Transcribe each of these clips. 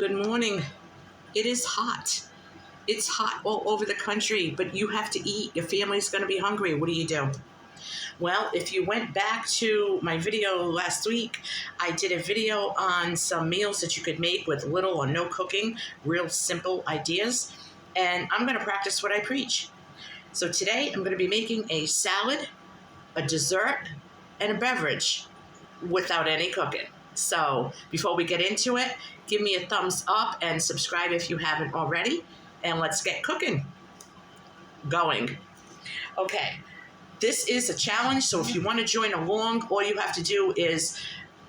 Good morning. It is hot. It's hot all over the country, but you have to eat. Your family's going to be hungry. What do you do? Well, if you went back to my video last week, I did a video on some meals that you could make with little or no cooking, real simple ideas, and I'm going to practice what I preach. So today I'm going to be making a salad, a dessert, and a beverage without any cooking. So before we get into it, give me a thumbs up and subscribe if you haven't already, and let's get cooking going. Okay, this is a challenge, so if you want to join along, all you have to do is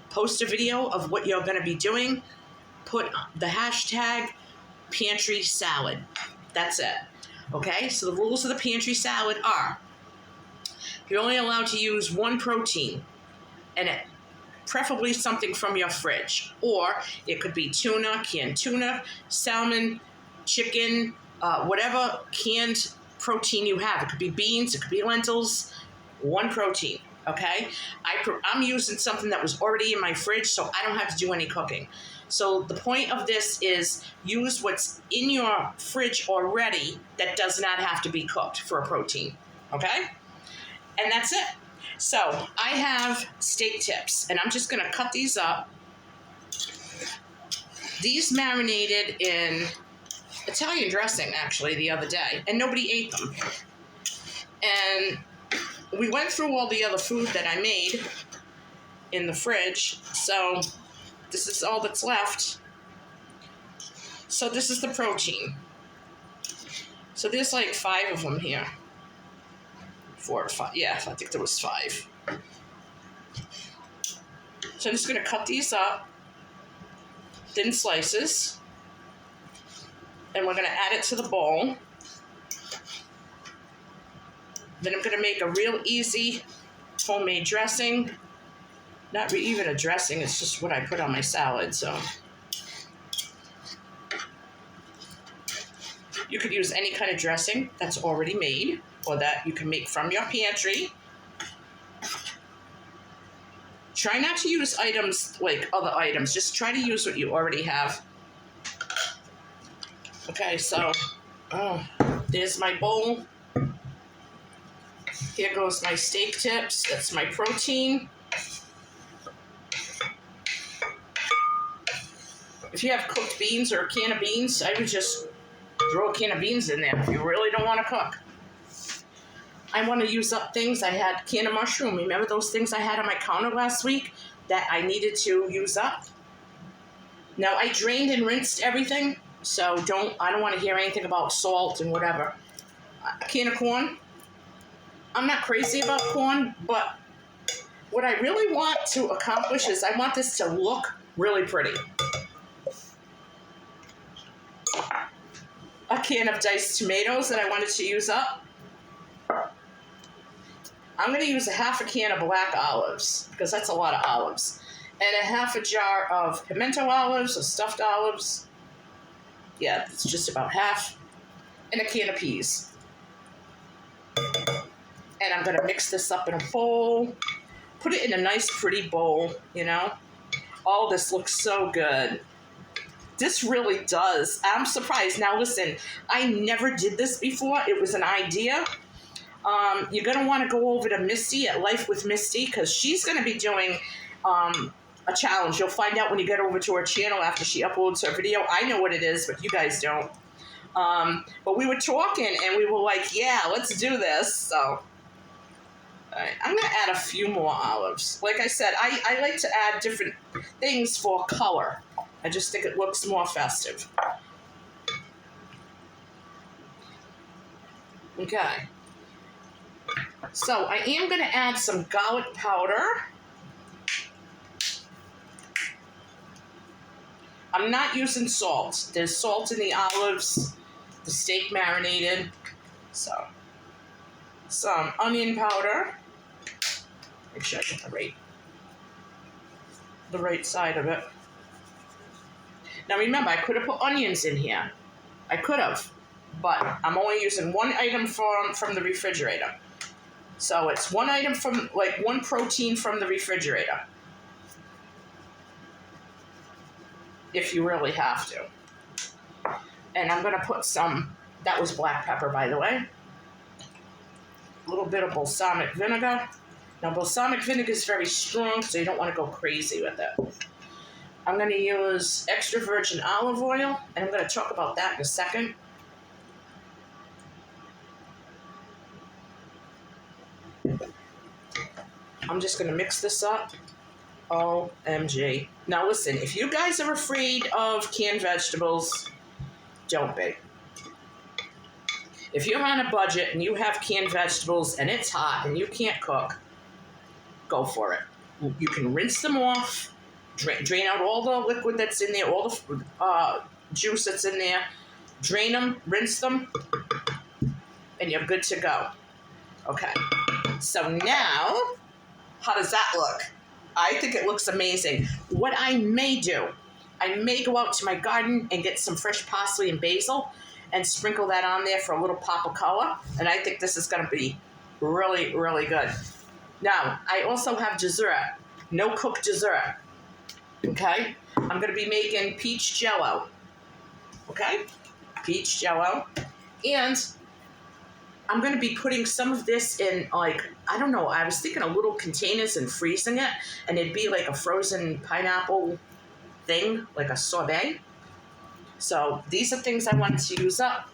post a video of what you're going to be doing, put the hashtag pantry salad. That's it. Okay, so the rules of the pantry salad are you're only allowed to use one protein, and preferably something from your fridge, or it could be canned tuna, salmon, chicken, whatever canned protein you have. It could be beans, it could be lentils, one protein, okay? I'm using something that was already in my fridge, so I don't have to do any cooking. So the point of this is use what's in your fridge already that does not have to be cooked for a protein, okay? And that's it. So I have steak tips, and I'm just going to cut these up. These marinated in Italian dressing, actually, the other day, and nobody ate them. And we went through all the other food that I made in the fridge, so this is all that's left. So this is the protein. So there's like 5 of them here. 4 or 5, yeah, I think there was 5. So I'm just going to cut these up, thin slices, and we're going to add it to the bowl. Then I'm going to make a real easy homemade dressing. Not even a dressing, it's just what I put on my salad, so. You could use any kind of dressing that's already made, or that you can make from your pantry. Try not to use items like other items. Just try to use what you already have. Okay, so there's my bowl. Here goes my steak tips. That's my protein. If you have cooked beans or a can of beans, I would just throw a can of beans in there if you really don't want to cook. I want to use up things. I had a can of mushroom. Remember those things I had on my counter last week that I needed to use up? Now, I drained and rinsed everything, so I don't want to hear anything about salt and whatever. A can of corn. I'm not crazy about corn, but what I really want to accomplish is I want this to look really pretty. A can of diced tomatoes that I wanted to use up. I'm going to use a half a can of black olives, because that's a lot of olives. And a half a jar of pimento olives or stuffed olives. Yeah, it's just about half. And a can of peas. And I'm going to mix this up in a bowl. Put it in a nice, pretty bowl, you know. Oh, this looks so good. This really does. I'm surprised. Now, listen, I never did this before. It was an idea. You're going to want to go over to Misty at Life with Misty, because she's going to be doing a challenge. You'll find out when you get over to her channel after she uploads her video. I know what it is, but you guys don't. But we were talking, and we were like, yeah, let's do this. So all right, I'm going to add a few more olives. Like I said, I like to add different things for color. I just think it looks more festive. Okay. So I am going to add some garlic powder. I'm not using salt. There's salt in the olives, the steak marinated. So some onion powder. Make sure I get the right side of it. Now remember, I could have put onions in here. I could have, but I'm only using one item from the refrigerator. So it's one item from, like, one protein from the refrigerator. if you really have to. And I'm going to put some, that was black pepper, by the way. A little bit of balsamic vinegar. Now, balsamic vinegar is very strong, so you don't want to go crazy with it. I'm going to use extra virgin olive oil, and I'm going to talk about that in a second. I'm just going to mix this up. OMG. Now listen, if you guys are afraid of canned vegetables, don't be. If you're on a budget and you have canned vegetables and it's hot and you can't cook, go for it. You can rinse them off, drain out all the liquid that's in there, all the juice that's in there, drain them, rinse them, and you're good to go. Okay, so now, how does that look? I think it looks amazing. What I may do, I may go out to my garden and get some fresh parsley and basil and sprinkle that on there for a little pop of color. And I think this is going to be really, really good. Now, I also have dessert, no-cook dessert, okay? I'm going to be making peach jello, okay? Peach jello. And I'm going to be putting some of this in, like, I don't know, I was thinking of little containers and freezing it, and it'd be like a frozen pineapple thing, like a sorbet. So these are things I wanted to use up.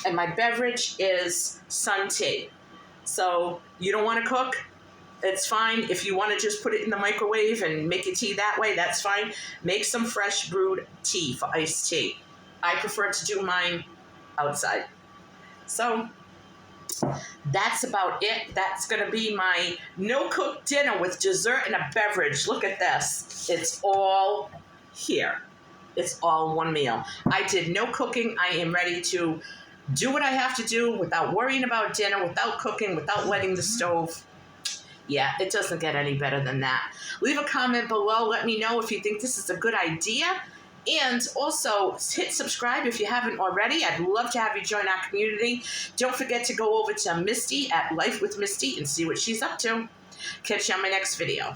And my beverage is sun tea. So you don't want to cook, it's fine. If you want to just put it in the microwave and make your tea that way, that's fine. Make some fresh brewed tea for iced tea. I prefer to do mine outside. So that's about it. That's going to be my no-cook dinner with dessert and a beverage. Look at this. It's all here. It's all one meal. I did no cooking. I am ready to do what I have to do without worrying about dinner, without cooking, without wetting the stove. Yeah, it doesn't get any better than that. Leave a comment below. Let me know if you think this is a good idea. And also, hit subscribe if you haven't already. I'd love to have you join our community. Don't forget to go over to Misty at Life with Misty and see what she's up to. Catch you on my next video.